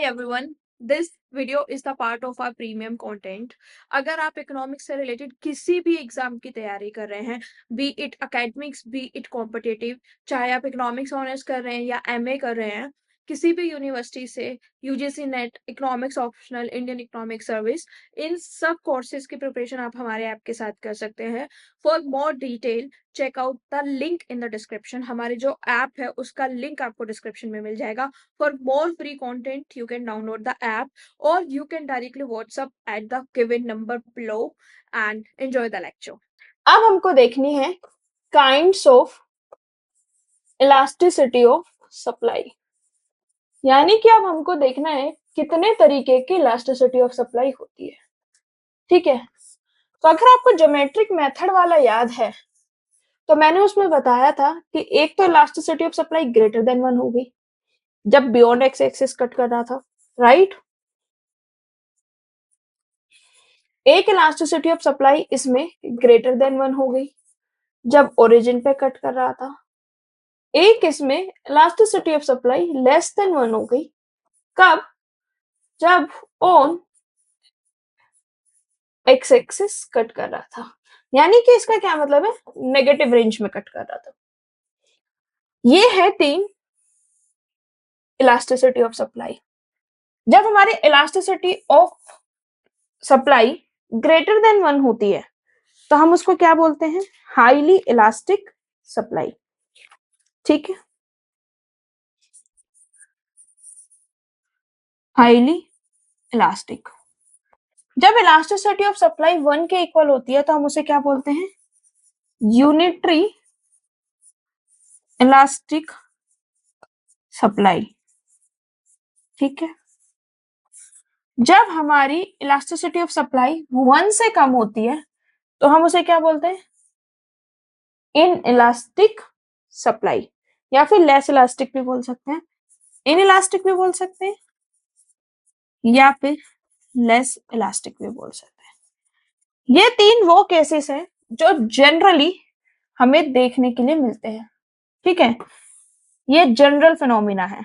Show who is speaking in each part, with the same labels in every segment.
Speaker 1: everyone, this video is the part of our premium content. अगर आप economics से related किसी भी एग्जाम की तैयारी कर रहे हैं, B it academics B it competitive, चाहे आप इकोनॉमिक्स ऑनर्स कर रहे हैं या एमए कर रहे हैं, किसी भी यूनिवर्सिटी से, UGC NET, economics optional, Indian economic service, इन सब कोर्सेज की प्रिपरेशन आप हमारे ऐप के साथ कर सकते हैं. For more detail check out the link in the description. हमारे जो ऐप है उसका लिंक आपको डिस्क्रिप्शन में मिल जाएगा. For more free content, you can download the app or you can directly WhatsApp at the given number below and enjoy the lecture.
Speaker 2: अब हमको देखनी है kinds of elasticity of supply, यानी कि अब हमको देखना है कितने तरीके की इलास्टिसिटी ऑफ सप्लाई होती है. ठीक है, तो अगर आपको ज्योमेट्रिक मेथड वाला याद है तो मैंने उसमें बताया था कि एक तो elasticity of supply greater than 1 हो गई जब बियॉन्ड एक्स एक्सिस कट कर रहा था, राइट. एक इलास्टिसिटी ऑफ सप्लाई इसमें ग्रेटर देन 1 हो गई जब ओरिजिन पे कट कर रहा था. एक इसमें elasticity of supply less than 1 हो गई कब, जब ऑन एक्स एक्सिस कट कर रहा था, यानी कि इसका क्या मतलब है, नेगेटिव रेंज में कट कर रहा था. ये है 3 इलास्टिसिटी ऑफ सप्लाई. जब हमारी elasticity of supply greater than 1 होती है तो हम उसको क्या बोलते हैं, हाईली इलास्टिक सप्लाई. ठीक है, हाईली इलास्टिक. जब इलास्टिसिटी ऑफ सप्लाई 1 के इक्वल होती है तो हम उसे क्या बोलते हैं, यूनिटरी इलास्टिक सप्लाई. ठीक है, जब हमारी इलास्टिसिटी ऑफ सप्लाई 1 से कम होती है तो हम उसे क्या बोलते हैं, इन इलास्टिक सप्लाई, या फिर लेस इलास्टिक भी बोल सकते हैं, इन इलास्टिक भी बोल सकते हैं, या फिर लेस इलास्टिक भी बोल सकते हैं. ये 3 वो केसेस हैं जो जनरली हमें देखने के लिए मिलते हैं. ठीक है, ये जनरल फिनोमिना है.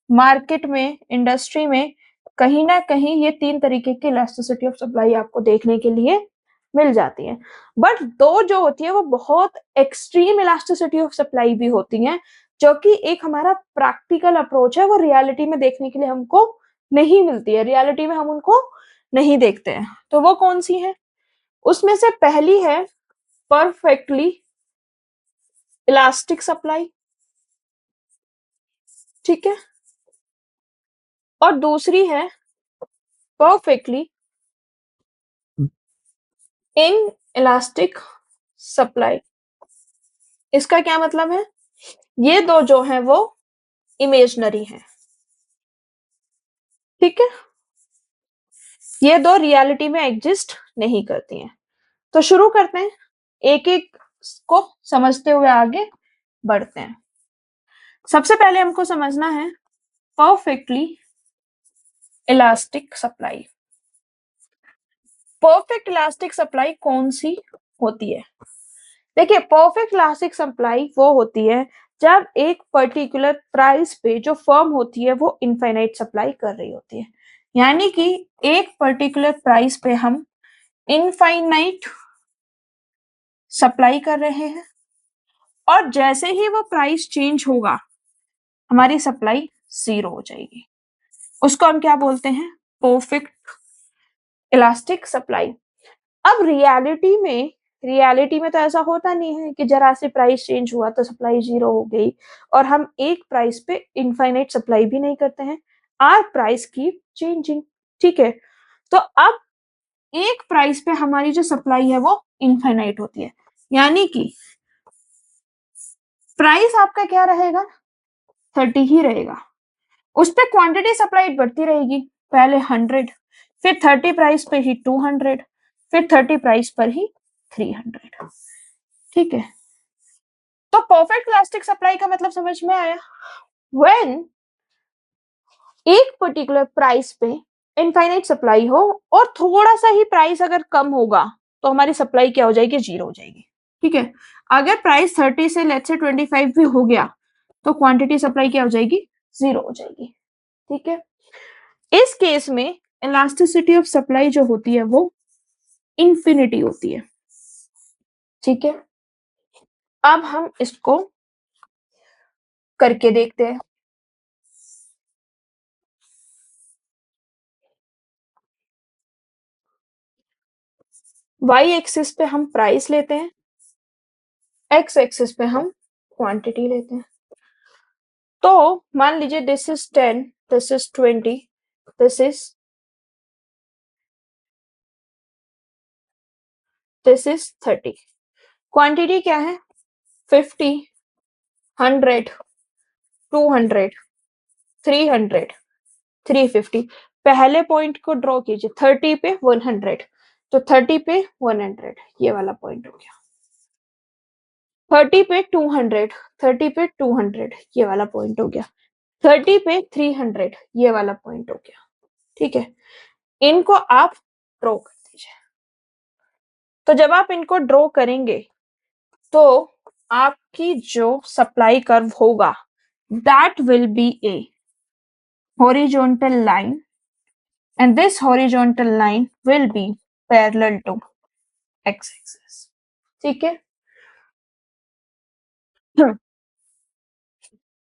Speaker 2: मार्केट में, इंडस्ट्री में कहीं ना कहीं ये 3 तरीके की इलास्टिसिटी ऑफ सप्लाई आपको देखने के लिए मिल जाती है. बट 2 जो होती है वो बहुत एक्सट्रीम इलास्टिसिटी ऑफ सप्लाई भी होती हैं, जो कि एक हमारा प्रैक्टिकल अप्रोच है, वो रियलिटी में देखने के लिए हमको नहीं मिलती है, रियलिटी में हम उनको नहीं देखते हैं. तो वो कौन सी है, उसमें से पहली है परफेक्टली इलास्टिक सप्लाई. ठीक है, और दूसरी है परफेक्टली इन इलास्टिक सप्लाई. इसका क्या मतलब है, ये 2 जो है वो इमेजनरी है. ठीक है, ये 2 रियलिटी में एग्जिस्ट नहीं करती हैं. तो शुरू करते हैं, एक एक को समझते हुए आगे बढ़ते हैं. सबसे पहले हमको समझना है perfectly elastic supply. Perfect elastic supply कौन सी होती है, देखिए परफेक्ट इलास्टिक सप्लाई वो होती है जब एक पर्टिकुलर प्राइस पे जो फर्म होती है वो इनफाइनाइट सप्लाई कर रही होती है, यानी कि एक पर्टिकुलर प्राइस पे हम इनफाइनाइट सप्लाई कर रहे हैं और जैसे ही वो प्राइस चेंज होगा हमारी सप्लाई 0 हो जाएगी. उसको हम क्या बोलते हैं, परफेक्ट इलास्टिक सप्लाई. अब रियलिटी में तो ऐसा होता नहीं है कि जरा से प्राइस चेंज हुआ तो सप्लाई 0 हो गई, और हम एक प्राइस पे इनफाइनाइट सप्लाई भी नहीं करते हैं. Are price keep changing. ठीक है, तो अब एक प्राइस पे हमारी जो सप्लाई है वो इनफाइनाइट होती है, यानी कि प्राइस आपका क्या रहेगा, 30 ही रहेगा. उस पे क्वांटिटी सप्लाई बढ़ती रहेगी, पहले 100, फिर 30 प्राइस पे ही 200, फिर 30 प्राइस पर ही 300. ठीक है, तो परफेक्ट इलास्टिक सप्लाई का मतलब समझ में आया. व्हेन एक पर्टिकुलर प्राइस पे इनफाइनाइट सप्लाई हो और थोड़ा सा ही प्राइस अगर कम होगा तो हमारी सप्लाई क्या हो जाएगी, 0 हो जाएगी. ठीक है, अगर प्राइस 30 से लेट्स से 25 भी हो गया तो क्वांटिटी सप्लाई क्या हो जाएगी, 0 हो जाएगी. ठीक है, इस केस में इलास्टिसिटी ऑफ सप्लाई जो होती है वो इंफिनिटी होती है, ठीक है। अब हम इसको करके देखते हैं। वाई एक्सिस पे हम प्राइस लेते हैं, एक्स एक्सिस पे हम क्वांटिटी लेते हैं। तो मान लीजिए this is 10, this is 20, this is 30। Quantity क्या है? 50, 100, 200, 300, 350। पहले पॉइंट को ड्रॉ कीजिए, 30 पे 100, तो 30 पे 100 ये वाला पॉइंट हो गया। 30 पे 200, 30 पे 200 ये वाला पॉइंट हो गया। 30 पे 300 ये वाला पॉइंट हो गया, ठीक है। इनको आप ड्रॉ कर दीजिए। तो जब आप इनको ड्रॉ करेंगे तो आपकी जो सप्लाई कर्व होगा that will be A horizontal line, and this horizontal line will be parallel to x axis, ठीक है।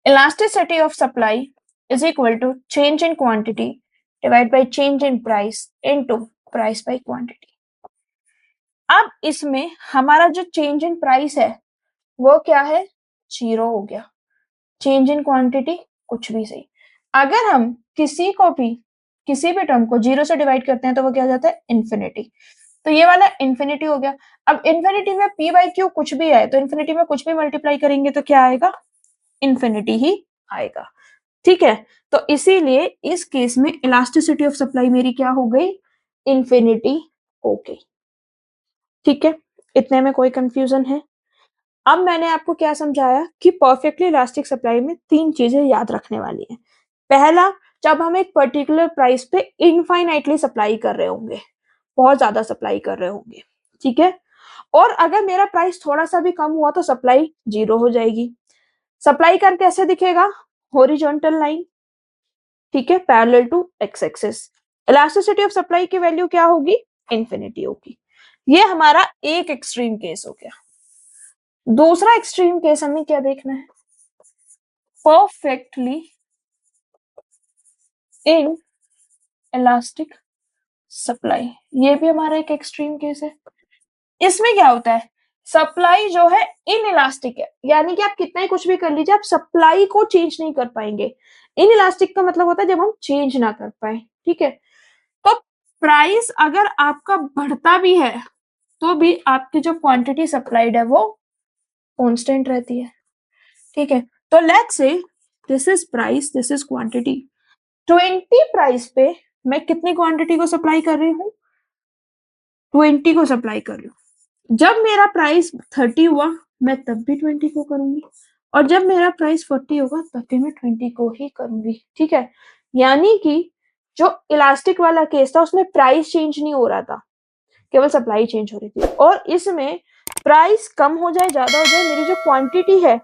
Speaker 2: Elasticity of supply is equal to change in quantity divided by change in price into price by quantity। अब इसमें हमारा जो change in price है वो क्या है? 0 हो गया। चेंज इन क्वांटिटी कुछ भी सही। अगर हम किसी भी टर्म को 0 से डिवाइड करते हैं तो वो क्या हो जाता है? इंफिनिटी। तो ये वाला इंफिनिटी हो गया। अब इंफिनिटी में पी बाई क्यू कुछ भी है तो इंफिनिटी में कुछ भी मल्टीप्लाई करेंगे तो क्या आएगा? इंफिनिटी ही आएगा, ठीक है। तो इसीलिए इस केस में इलास्टिसिटी ऑफ सप्लाई मेरी क्या हो गई? इंफिनिटी हो गई, ठीक है। इतने में कोई कंफ्यूजन है? अब मैंने आपको क्या समझाया कि परफेक्टली इलास्टिक सप्लाई में 3 चीजें याद रखने वाली हैं। पहला, जब हम एक पर्टिकुलर प्राइस पे इनफाइनाइटली सप्लाई कर रहे होंगे, बहुत ज्यादा सप्लाई कर रहे होंगे, ठीक है। और अगर मेरा प्राइस थोड़ा सा भी कम हुआ तो सप्लाई 0 हो जाएगी। सप्लाई कर कैसे दिखेगा? हॉरिजॉन्टल लाइन, ठीक है, parallel to X axis. Elasticity of supply की वैल्यू क्या होगी? इंफिनिटी होगी। ये हमारा एक एक्सट्रीम केस हो गया। दूसरा एक्सट्रीम केस हमें क्या देखना है? Perfectly in elastic supply. ये भी हमारा एक एक्सट्रीम केस है। इसमें क्या होता है? सप्लाई जो है इन इलास्टिक है, यानी कि आप कितना ही कुछ भी कर लीजिए आप सप्लाई को चेंज नहीं कर पाएंगे। इन इलास्टिक का मतलब होता है जब हम चेंज ना कर पाए, ठीक है। तो प्राइस अगर आपका बढ़ता भी है तो भी आपकी जो क्वांटिटी सप्लाइड है वो कांस्टेंट रहती है, ठीक है। तो let's say this is price, this is quantity. 20 price पे मैं कितनी क्वांटिटी को सप्लाई कर रही हूँ? 20 को सप्लाई कर रही हूँ। जब मेरा प्राइस 30 हुआ मैं तब भी 20 को करूंगी, और जब मेरा प्राइस 40 होगा तब भी मैं 20 को ही करूंगी, ठीक है। यानी कि जो इलास्टिक वाला केस था उसमें प्राइस चेंज नहीं हो रहा था, केवल सप्लाई चेंज हो रही थी। और इसमें प्राइस कम हो जाए ज्यादा हो जाए मेरी जो क्वांटिटी है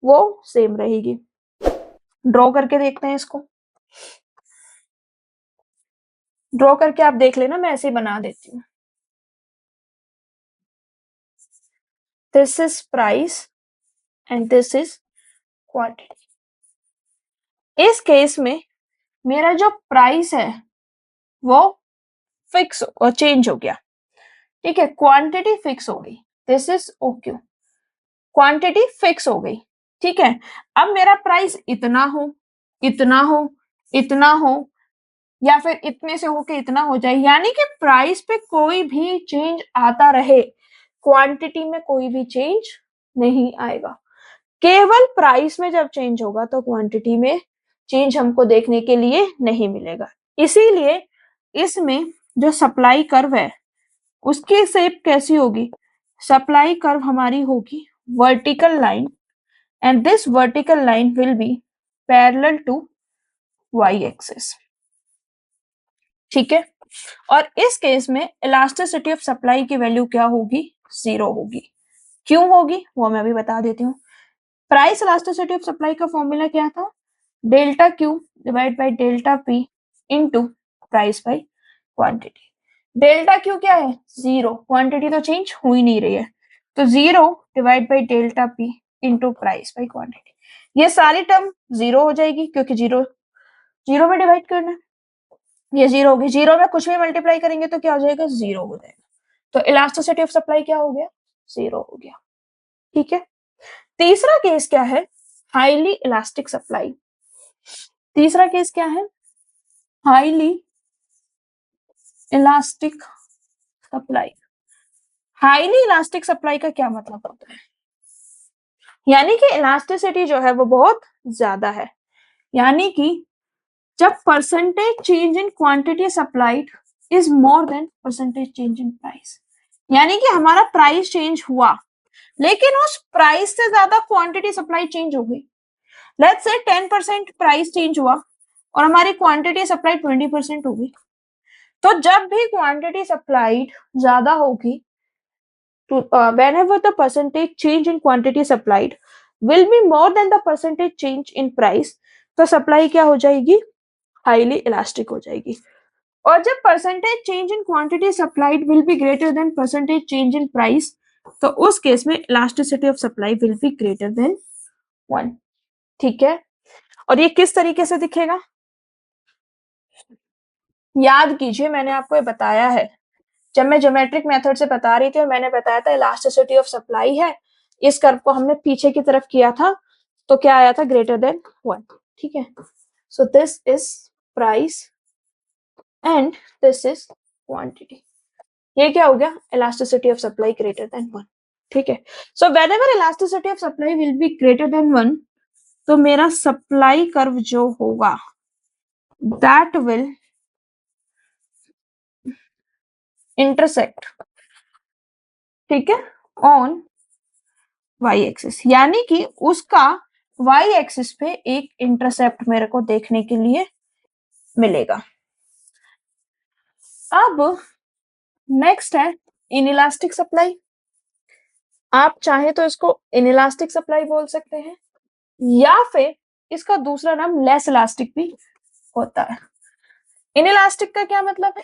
Speaker 2: वो सेम रहेगी। ड्रॉ करके देखते हैं इसको। ड्रॉ करके आप देख लेना, मैं ऐसे ही बना देती हूँ। This is price and this is quantity. इस केस में मेरा जो प्राइस है वो फिक्स और चेंज हो गया, ठीक है। क्वांटिटी फिक्स हो गई, this is OQ. Quantity fix हो गई, ठीक है। अब मेरा प्राइस इतना हो, इतना हो, इतना हो, या फिर इतने से होके इतना हो जाए, यानी कि प्राइस पे कोई भी चेंज आता रहे, क्वांटिटी में कोई भी चेंज नहीं आएगा। केवल प्राइस में जब चेंज होगा तो क्वांटिटी में चेंज हमको देखने के लिए नहीं मिलेगा। इसीलिए इसमें जो सप्लाई कर्व है उसकी शेप कैसी होगी? सप्लाई कर्व हमारी होगी vertical line, and this vertical line will be parallel to Y axis, ठीक है। और इस केस में इलास्टिसिटी ऑफ सप्लाई की वैल्यू क्या होगी? 0 होगी। क्यों होगी वो मैं अभी बता देती हूँ। प्राइस इलास्टिसिटी ऑफ सप्लाई का फॉर्मूला क्या था? Delta Q divide by delta P into price by quantity. Delta Q क्या है? 0, क्वांटिटी तो चेंज हो ही नहीं रही है, तो 0 divide by delta P into price by quantity. ये सारी टर्म 0 हो जाएगी क्योंकि 0 0 में डिवाइड करना है, ये 0 होगी, 0 में कुछ भी मल्टीप्लाई करेंगे तो क्या हो जाएगा? 0 हो जाएगा। तो इलास्टिसिटी ऑफ सप्लाई क्या हो गया? 0 हो गया। ठीक है। तीसरा केस क्या है? Highly elastic supply. तीसरा केस क्या है? Highly elastic supply. Highly elastic supply का क्या मतलब होता है? यानी कि इलास्टिसिटी जो है वो बहुत ज्यादा है, यानी कि जब percentage change in quantity supplied is more then percentage change in price, यानी कि हमारा प्राइस चेंज हुआ लेकिन उस प्राइस से ज्यादा क्वांटिटी सप्लाई चेंज हो गई। लेट्स से 10% प्राइस चेंज हुआ और हमारी क्वांटिटी सप्लाई 20% हो गई। तो जब भी क्वांटिटी सप्लाइड ज्यादा होगी, whenever the percentage change in quantity supplied will be more than the percentage change in price, तो सप्लाई क्या हो जाएगी? हाईली इलास्टिक हो जाएगी। और जब percentage change in quantity supplied will be greater than percentage change in price, तो उस केस में elasticity of supply will be greater than 1। ठीक है। और ये किस तरीके से दिखेगा? याद कीजिए, मैंने आपको ये बताया है जब मैं ज्योमेट्रिक मेथड से बता रही थी और मैंने बताया था इलास्टिसिटी ऑफ सप्लाई है, इस कर्व को हमने पीछे की तरफ किया था तो क्या आया था? Greater than 1। ठीक है। So this is price and this is quantity. ये क्या हो गया? Elasticity of supply greater than 1। ठीक है। So whenever elasticity of supply will be greater than 1, तो मेरा सप्लाई कर्व जो होगा दैट विल इंटरसेक्ट, ठीक है, ऑन वाई एक्सिस, यानी कि उसका वाई एक्सिस पे एक इंटरसेप्ट मेरे को देखने के लिए मिलेगा। अब नेक्स्ट है इनइलास्टिक सप्लाई। आप चाहे तो इसको इनइलास्टिक सप्लाई बोल सकते हैं या फिर इसका दूसरा नाम लेस इलास्टिक भी होता है। इनइलास्टिक का क्या मतलब है?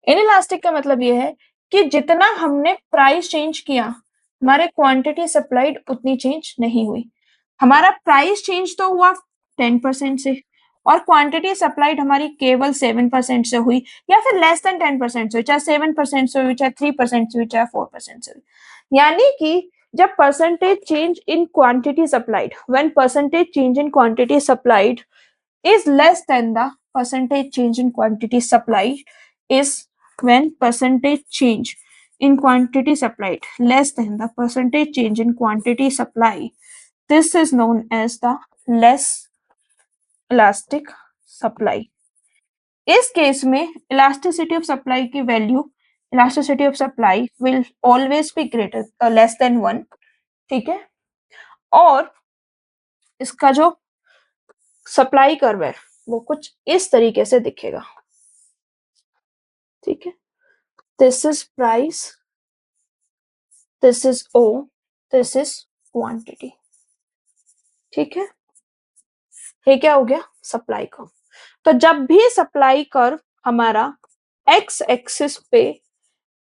Speaker 2: इनइलास्टिक का मतलब यह है कि जितना हमने प्राइस चेंज किया, हमारे क्वांटिटी सप्लाइड उतनी चेंज नहीं हुई। हमारा प्राइस चेंज तो हुआ 10% से और क्वांटिटी सप्लाइड हमारी केवल 7% से हुई, या फिर लेस देन 10% से हुई, चाहे 7% से हुई, चाहे 3% से हुई, चाहे 4% से हुई। यानी कि जब percentage change in quantity supplied, when percentage change in quantity supplied is less than the percentage change in quantity supplied is when percentage change in quantity supplied less than the percentage change in quantity supply. This is known as the less elastic supply. इस case में elasticity of supply की value, elasticity of supply will always be greater less than 1। ठीक है। और इसका जो supply curve है वो कुछ इस तरीके से दिखेगा। ठीक है। This is price, this is O, this is quantity. ठीक है। ये क्या हो गया? Supply curve. तो जब भी सप्लाई कर्व हमारा एक्स एक्सिस पे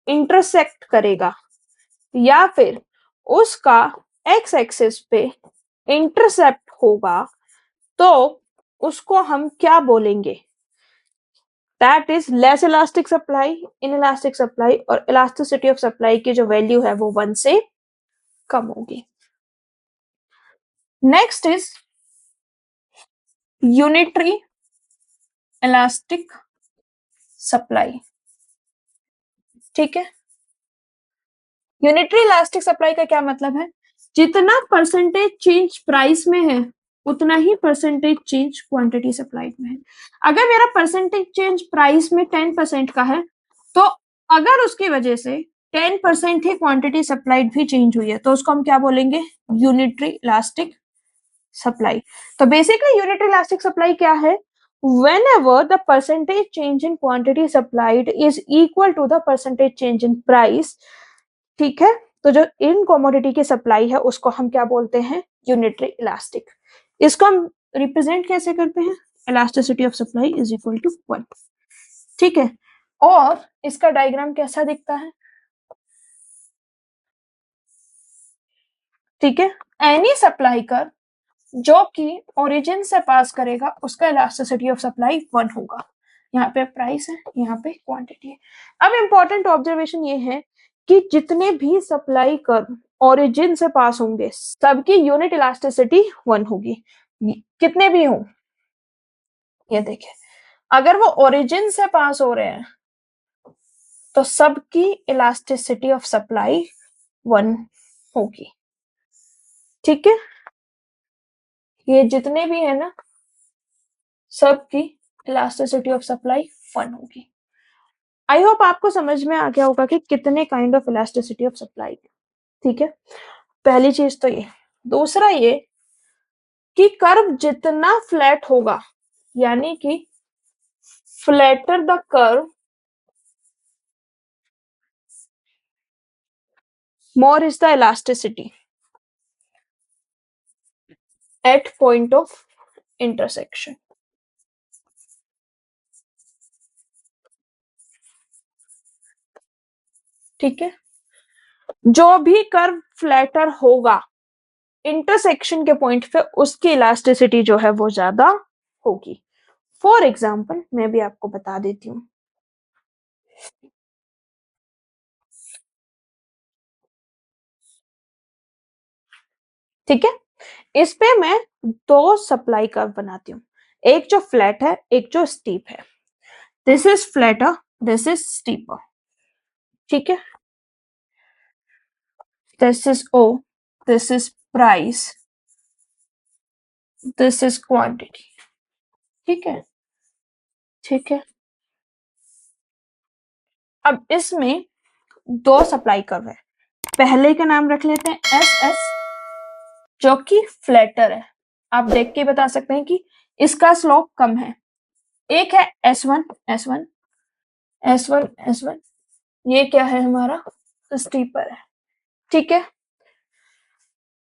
Speaker 2: इंटरसेक्ट करेगा या फिर उसका एक्स एक्सिस पे इंटरसेप्ट होगा, तो उसको हम क्या बोलेंगे? That is less elastic supply, inelastic supply, और इलास्टिसिटी ऑफ सप्लाई की जो वैल्यू है वो 1 से कम होगी। Next is unitary elastic supply. ठीक है। यूनिटरी इलास्टिक सप्लाई का क्या मतलब है? जितना परसेंटेज चेंज प्राइस में है उतना ही परसेंटेज चेंज क्वांटिटी सप्लाइड में है। अगर मेरा परसेंटेज चेंज प्राइस में 10% का है, तो अगर उसकी वजह से 10% ही क्वांटिटी सप्लाइड भी चेंज हुई है तो उसको हम क्या बोलेंगे? Unitary elastic supply. तो बेसिकली यूनिटरी इलास्टिक सप्लाई क्या है? whenever the percentage change in quantity supplied is equal to the percentage change in price। ठीक है। तो जो इन कमोडिटी की सप्लाई है उसको हम क्या बोलते हैं? Unitary elastic. इसको हम रिप्रेजेंट कैसे करते हैं? Elasticity of supply is equal to 1। ठीक है, और इसका डायग्राम कैसा दिखता है? ठीक है, एनी सप्लाई कर्व जो कि ओरिजिन से पास करेगा उसका इलास्टिसिटी ऑफ सप्लाई 1 होगा। यहाँ पे प्राइस है, यहाँ पे क्वांटिटी है। अब इंपॉर्टेंट ऑब्जर्वेशन ये है कि जितने भी सप्लाई कर्व ओरिजिन से पास होंगे सबकी यूनिट इलास्टिसिटी 1 होगी, कितने भी हो। ये देखिए, अगर वो ओरिजिन से पास हो रहे हैं तो सबकी इलास्टिसिटी ऑफ सप्लाई 1 होगी। ठीक है, ये जितने भी है ना सबकी इलास्टिसिटी ऑफ सप्लाई 1 होगी। आई होप आपको समझ में आ गया होगा कि कितने kind of elasticity of supply. ठीक है, पहली चीज तो ये। दूसरा ये कि कर्व जितना फ्लैट होगा, यानी कि flatter the curve more is the elasticity at point of intersection। ठीक है, जो भी कर्व फ्लैटर होगा इंटरसेक्शन के पॉइंट पे उसकी इलास्टिसिटी जो है वो ज्यादा होगी। फॉर एग्जाम्पल मैं भी आपको बता देती हूँ। ठीक है, इस पे मैं दो सप्लाई कर्व बनाती हूँ, एक जो फ्लैट है एक जो स्टीप है। This is flatter, this is steeper. ठीक है, this is O, this is price, this is quantity. ठीक है, ठीक है। अब इसमें दो सप्लाई कर्व है, पहले का नाम रख लेते हैं एस एस जो कि फ्लैटर है। आप देख के बता सकते हैं कि इसका स्लोप कम है। एक है S one, S one, S one, S one, ये क्या है हमारा स्टीपर है। ठीक है,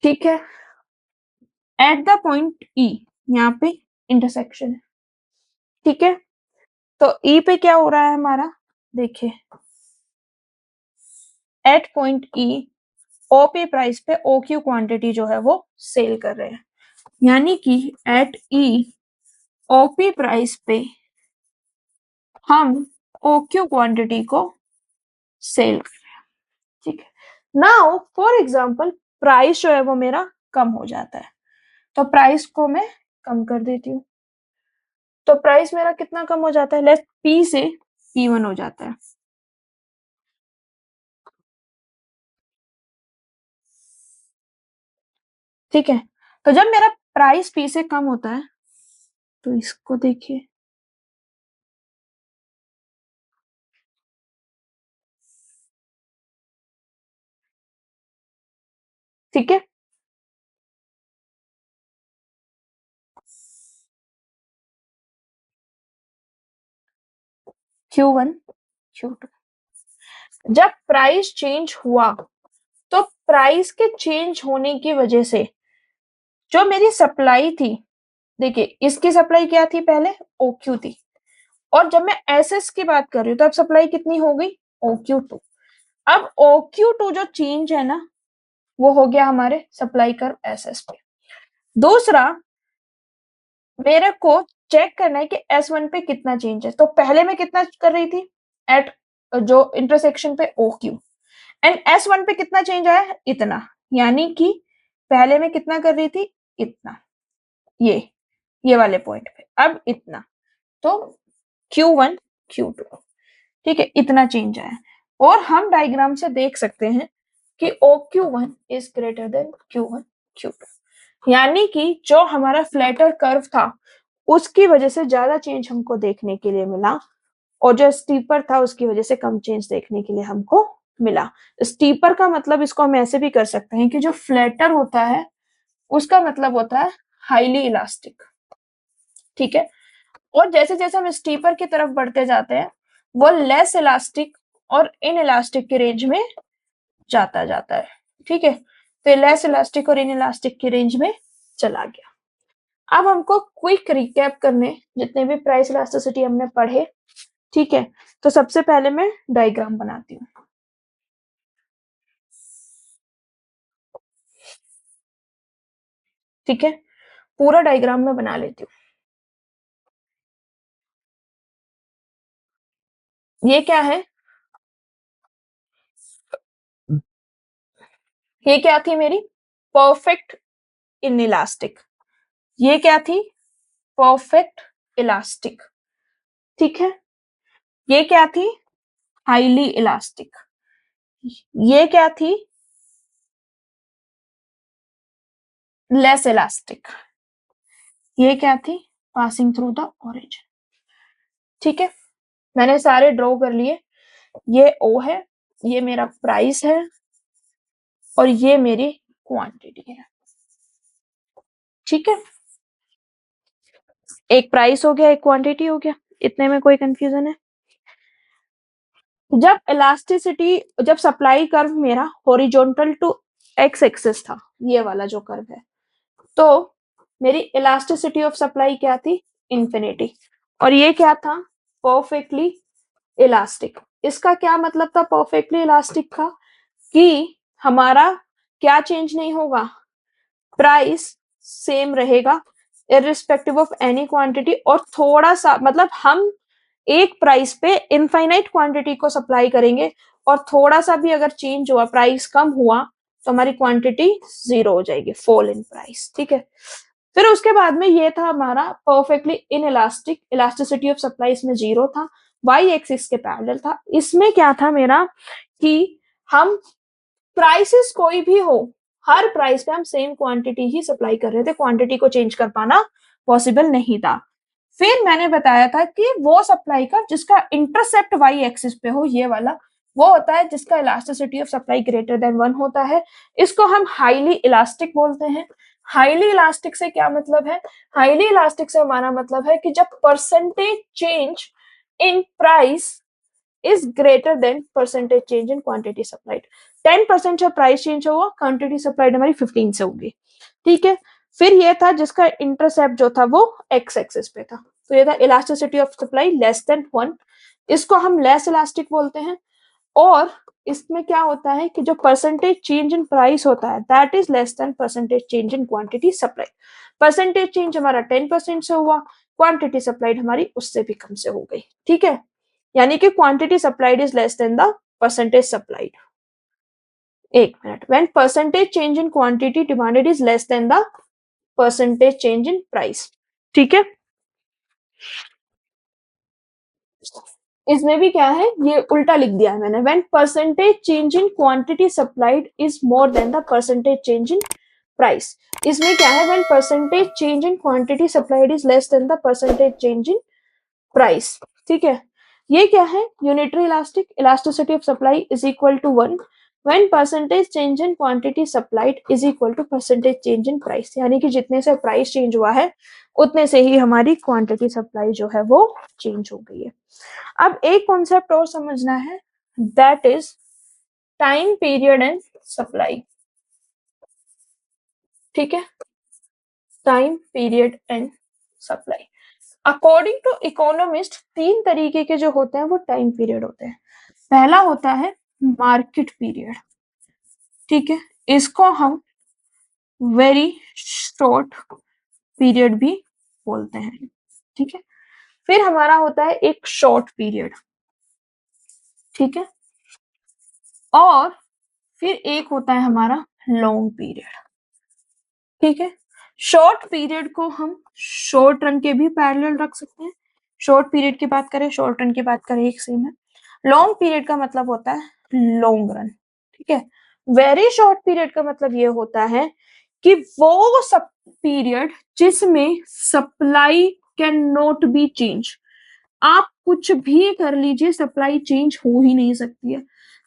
Speaker 2: ठीक है। एट द पॉइंट ई, यहाँ पे इंटरसेक्शन है। ठीक है, तो ई पे क्या हो रहा है हमारा, देखिए at point E OP price पे ओ क्यू क्वांटिटी जो है वो सेल कर रहे हैं, यानी कि एट ई ओपी प्राइस पे हम ओ क्यू क्वांटिटी को सेल कर रहे हैं। ठीक है, नाउ फॉर एग्जांपल प्राइस जो है वो मेरा कम हो जाता है, तो प्राइस को मैं कम कर देती हूँ। तो प्राइस मेरा कितना कम हो जाता है, लेस पी से पी वन हो जाता है। ठीक है, तो जब मेरा प्राइस पी से कम होता है तो इसको देखिए, ठीक है, Q1 Q2। जब प्राइस चेंज हुआ तो प्राइस के चेंज होने की वजह से जो मेरी सप्लाई थी, देखिए इसकी सप्लाई क्या थी पहले, OQ थी, और जब मैं SS की बात कर रही हूँ तो अब सप्लाई कितनी हो गई, OQ2। अब OQ2 जो चेंज है ना वो हो गया हमारे सप्लाई कर्व SS पे। दूसरा मेरे को चेक करना है कि S1 पे कितना चेंज है, तो पहले मैं कितना कर रही थी एट जो इंटरसेक्शन पे OQ, एंड S1 पे कितना चेंज आया है, इतना, यानी कि पहले मैं कितना कर रही थी, इतना, ये वाले पॉइंट पे अब इतना, तो Q1 Q2। ठीक है, इतना चेंज आया, और हम डायग्राम से देख सकते हैं कि OQ1 is greater than Q1 Q2, यानी कि जो हमारा फ्लैटर कर्व था उसकी वजह से ज्यादा चेंज हमको देखने के लिए मिला, और जो स्टीपर था उसकी वजह से कम चेंज देखने के लिए हमको मिला। स्टीपर का मतलब इसको हम ऐसे भी कर सकते हैं कि जो फ्लैटर होता है उसका मतलब होता है हाईली इलास्टिक। ठीक है, और जैसे जैसे हम स्टीपर की तरफ बढ़ते जाते हैं वो लेस इलास्टिक और इन इलास्टिक के रेंज में जाता जाता है। ठीक है, तो लेस इलास्टिक और इन इलास्टिक की रेंज में चला गया। अब हमको क्विक रिकैप करने जितने भी प्राइस इलास्टिसिटी हमने पढ़े, ठीक है। तो सबसे पहले मैं डायग्राम बनाती हूँ, ठीक है, पूरा डायग्राम मैं बना लेती हूँ। ये क्या है, ये क्या थी मेरी परफेक्ट इनइलास्टिक, ये क्या थी परफेक्ट इलास्टिक, ठीक है। ये क्या थी हाईली इलास्टिक, ये क्या थी लेस इलास्टिक, ये क्या थी पासिंग थ्रू द ओरिजिन, ठीक है। मैंने सारे ड्रॉ कर लिए, ये ओ है, ये मेरा प्राइस है और ये मेरी क्वांटिटी है, ठीक है। एक प्राइस हो गया, एक क्वांटिटी हो गया, इतने में कोई कंफ्यूजन है। जब इलास्टिसिटी, जब सप्लाई कर्व मेरा हॉरिजॉन्टल टू एक्स एक्सिस था, ये वाला जो कर्व है, तो मेरी इलास्टिसिटी ऑफ सप्लाई क्या थी इंफिनिटी, और ये क्या था परफेक्टली इलास्टिक। इसका क्या मतलब था परफेक्टली इलास्टिक का, कि हमारा क्या चेंज नहीं होगा, प्राइस सेम रहेगा इररिस्पेक्टिव ऑफ एनी क्वांटिटी, और थोड़ा सा मतलब हम एक प्राइस पे इनफाइनाइट क्वांटिटी को सप्लाई करेंगे, और थोड़ा सा भी अगर चेंज हुआ, प्राइस कम हुआ, तो हमारी क्वांटिटी 0 हो जाएगी, फॉल इन प्राइस, ठीक है। फिर उसके बाद में ये था हमारा perfectly in elastic, elasticity of supply इसमें 0 था, वाई एक्सिस के पैरेलल था। इसमें क्या था मेरा कि हम प्राइसेस कोई भी हो, हर प्राइस पे हम सेम क्वांटिटी ही सप्लाई कर रहे थे, क्वांटिटी को चेंज कर पाना पॉसिबल नहीं था। फिर मैंने बताया था कि वो सप्लाई का जिसका इंटरसेप्ट वाई एक्सिस पे हो, ये वाला वो होता है जिसका elasticity of supply greater than 1 होता है, इसको हम हाईली इलास्टिक बोलते हैं। हाईली इलास्टिक से क्या मतलब है, हाईली इलास्टिक से हमारा मतलब है कि जब percentage change in price is greater than percentage change in quantity supplied. 10% जब प्राइस चेंज होगा, क्वांटिटी सप्लाइड हमारी 15 से होगी, ठीक है। फिर ये था जिसका इंटरसेप्ट जो था वो एक्स एक्सिस पे था, तो ये था elasticity of supply less than 1, इसको हम लेस इलास्टिक बोलते हैं। और इसमें क्या होता है कि जो परसेंटेज चेंज इन प्राइस होता है that is less then percentage change in quantity supply. Percentage change हमारा 10% से हुआ, क्वांटिटी सप्लाइड हमारी उससे भी कम से हो गई, ठीक है। यानी कि quantity supplied is less than the percentage supplied. एक minute, when percentage change in quantity demanded is less than the percentage change in price, ठीक है। इसमें भी क्या है, ये उल्टा लिख दिया है मैंने, when percentage change in quantity supplied is more than the percentage change in price. इसमें क्या है, when percentage change in quantity supplied is less than the percentage change in price, ठीक है। ये क्या है, unitary elastic, elasticity of supply is equal to 1 when percentage change in quantity supplied is equal to percentage change in price, यानी कि जितने से price change हुआ है उतने से ही हमारी क्वांटिटी सप्लाई जो है वो चेंज हो गई है। अब एक कॉन्सेप्ट और समझना है, that is time period and supply, ठीक है, time period and supply. According to economist 3 तरीके के जो होते हैं वो टाइम पीरियड होते हैं। पहला होता है मार्केट पीरियड, ठीक है, इसको हम वेरी शॉर्ट पीरियड भी बोलते हैं, ठीक है। फिर हमारा होता है एक शॉर्ट पीरियड, ठीक है, और फिर एक होता है हमारा लॉन्ग पीरियड, ठीक है। शॉर्ट पीरियड को हम शॉर्ट रन के भी पैरेलल रख सकते हैं, शॉर्ट पीरियड की बात करें, शॉर्ट रन की बात करें, एक सेम है। लॉन्ग पीरियड का मतलब होता है लॉन्ग रन, ठीक है। वेरी शॉर्ट पीरियड का मतलब ये होता है कि वो सब पीरियड जिसमें supply can not be change, आप कुछ भी कर लीजिए सप्लाई चेंज हो ही नहीं सकती है।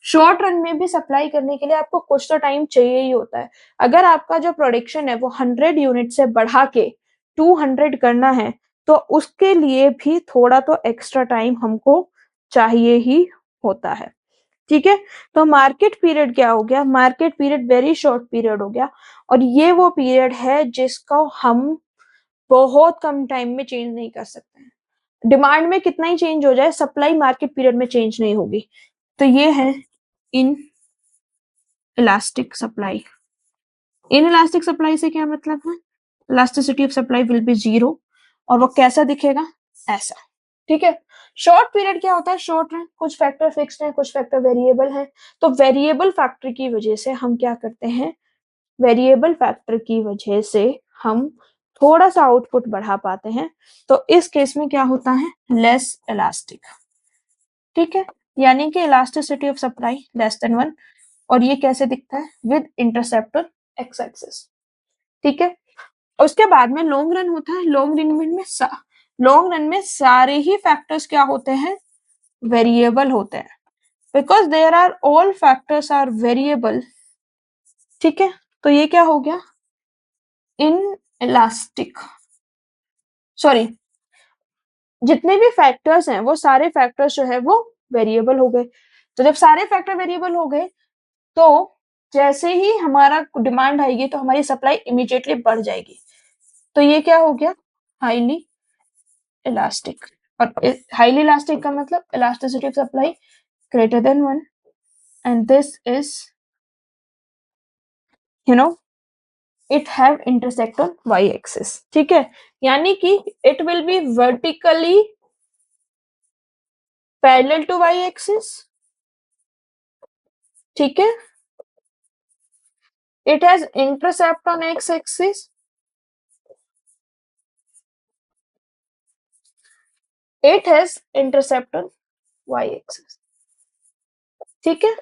Speaker 2: शॉर्ट रन में भी सप्लाई करने के लिए आपको कुछ तो टाइम चाहिए ही होता है। अगर आपका जो प्रोडक्शन है वो 100 यूनिट से बढ़ा के 200 करना है, तो उसके लिए भी थोड़ा तो एक्स्ट्रा टाइम हमको चाहिए ही होता है, ठीक है। तो मार्केट पीरियड क्या हो गया, market period very short period हो गया, और ये वो पीरियड है जिसको हम बहुत कम टाइम में चेंज नहीं कर सकते हैं। डिमांड में कितना ही चेंज हो जाए, सप्लाई मार्केट पीरियड में चेंज नहीं होगी। तो ये है in elastic supply. In elastic supply से क्या मतलब है, elasticity of supply will be zero, और वो कैसा दिखेगा, ऐसा। ठीक है। शॉर्ट पीरियड क्या होता है, शॉर्ट रन, कुछ फैक्टर फिक्स्ड है, कुछ फैक्टर वेरिएबल है। तो वेरिएबल फैक्टर की वजह से हम क्या करते हैं, वेरिएबल फैक्टर की वजह से हम थोड़ा सा आउटपुट बढ़ा पाते हैं। तो इस केस में क्या होता है, लेस इलास्टिक। ठीक है, यानी कि elasticity of supply less than 1, और ये कैसे दिखता है, विद इंटरसेप्टर एक्स एक्सिस। ठीक है। उसके बाद में लॉन्ग रन होता है। लॉन्ग रन में सारे ही फैक्टर्स क्या होते हैं, वेरिएबल होते हैं, because there are all factors are variable. ठीक है। तो ये क्या हो गया, इन इलास्टिक, सॉरी, जितने भी फैक्टर्स हैं वो सारे फैक्टर्स जो है वो वेरिएबल हो गए। तो जब सारे फैक्टर वेरिएबल हो गए, तो जैसे ही हमारा डिमांड आएगी तो हमारी सप्लाई इमीडिएटली बढ़ जाएगी। तो ये क्या हो गया, हाईली इलास्टिक। और हाईली इलास्टिक का मतलब elasticity of supply greater than 1, and this is, you know, it have intersect on y axis। ठीक है, यानी कि it will be vertically parallel to y axis। ठीक है, it has intercept on x axis, it has intercept on y axis। ठीक है,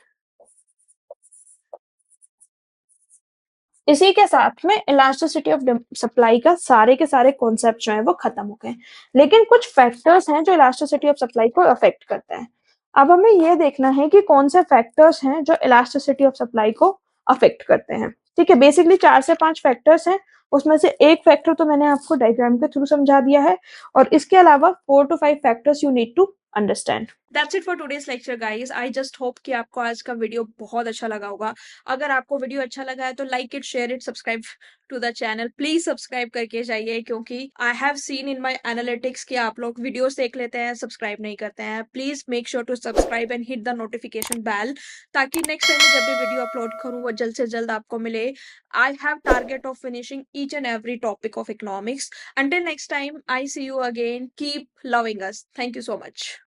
Speaker 2: इसी के साथ में इलास्टिसिटी ऑफ सप्लाई का सारे के सारे कॉन्सेप्ट जो है वो खत्म हो गए। लेकिन कुछ फैक्टर्स हैं जो इलास्टिसिटी ऑफ सप्लाई को अफेक्ट करते हैं। अब हमें ये देखना है कि कौन से फैक्टर्स हैं जो इलास्टिसिटी ऑफ सप्लाई को अफेक्ट करते हैं। ठीक है, बेसिकली 4 से 5 फैक्टर्स हैं, उसमें से एक फैक्टर तो मैंने आपको डायग्राम के थ्रू समझा दिया है, और इसके अलावा 4 to 5 factors you need to understand.
Speaker 1: That's it for today's lecture guys. I just hope कि आपको आज का वीडियो बहुत अच्छा लगा होगा। अगर आपको वीडियो अच्छा लगा है तो like it, share it, subscribe to the channel. Please subscribe करके जाइए, क्योंकि I have seen in my analytics कि आप लोग वीडियोस देख लेते हैं, सब्सक्राइब नहीं करते हैं। Please make sure to subscribe and hit the notification bell, ताकि नेक्स्ट टाइम जब भी वीडियो अपलोड करूँ वो जल्द से जल्द आपको मिले। I have target of finishing each and every topic of economics. Until next time, I see you again. Keep loving us. Thank you so much.